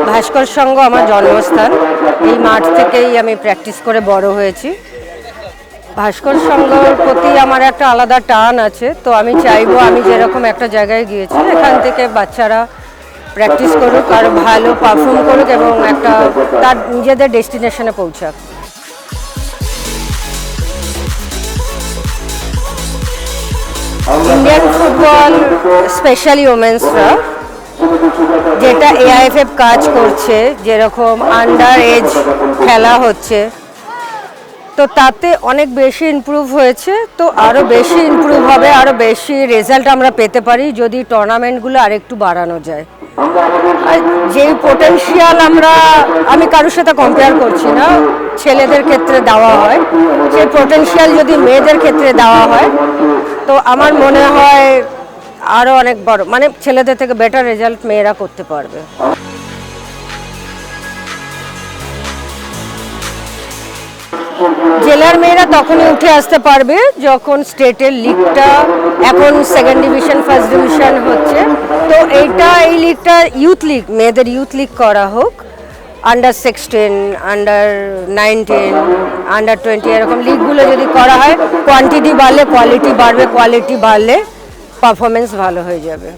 ভাস্কর সংঘ আমার জন্মস্থান। এই মাঠ থেকেই আমি প্র্যাকটিস করে বড় হয়েছি। ভাস্কর সংঘর প্রতি আমার একটা আলাদা টান আছে, তো আমি চাইবো আমি যেরকম একটা জায়গায় গিয়েছি এখান থেকে বাচ্চারা প্র্যাকটিস করুক আর ভালো পারফর্ম করুক এবং একটা তার নিজেদের ডেস্টিনেশনে পৌঁছাক। ইন্ডিয়ান ফুটবল স্পেশালি ওমেন্সরা যেটা এআইএফএফ কাজ করছে, যেরকম আন্ডার এজ খেলা হচ্ছে, তো তাতে অনেক বেশি ইমপ্রুভ হয়েছে। তো আরও বেশি ইমপ্রুভ হবে, আরও বেশি রেজাল্ট আমরা পেতে পারি যদি টুর্নামেন্টগুলো আরেকটু বাড়ানো যায়। আর যেই পোটেনশিয়াল আমি কারোর সাথে কম্পেয়ার করছি না, ছেলেদের ক্ষেত্রে দেওয়া হয়, সেই পোটেনশিয়াল যদি মেয়েদের ক্ষেত্রে দেওয়া হয় তো আমার মনে হয় আরও অনেক বড়, মানে ছেলেদের থেকে বেটার রেজাল্ট মেয়েরা করতে পারবে। জেলার মেয়েরা তখনই উঠে আসতে পারবে যখন স্টেটের লিগটা, এখন সেকেন্ড ডিভিশন ফার্স্ট ডিভিশন হচ্ছে, তো এই লিগটা ইউথ লিগ, মেয়েদের ইউথ লিগ করা হোক। আন্ডার 16, আন্ডার 19, আন্ডার 20 এরকম লিগগুলো যদি করা হয়, কোয়ান্টিটি বাড়লে কোয়ালিটি বাড়বে, কোয়ালিটি বাড়লে পারফরমেন্স ভালো হয়ে যাবে।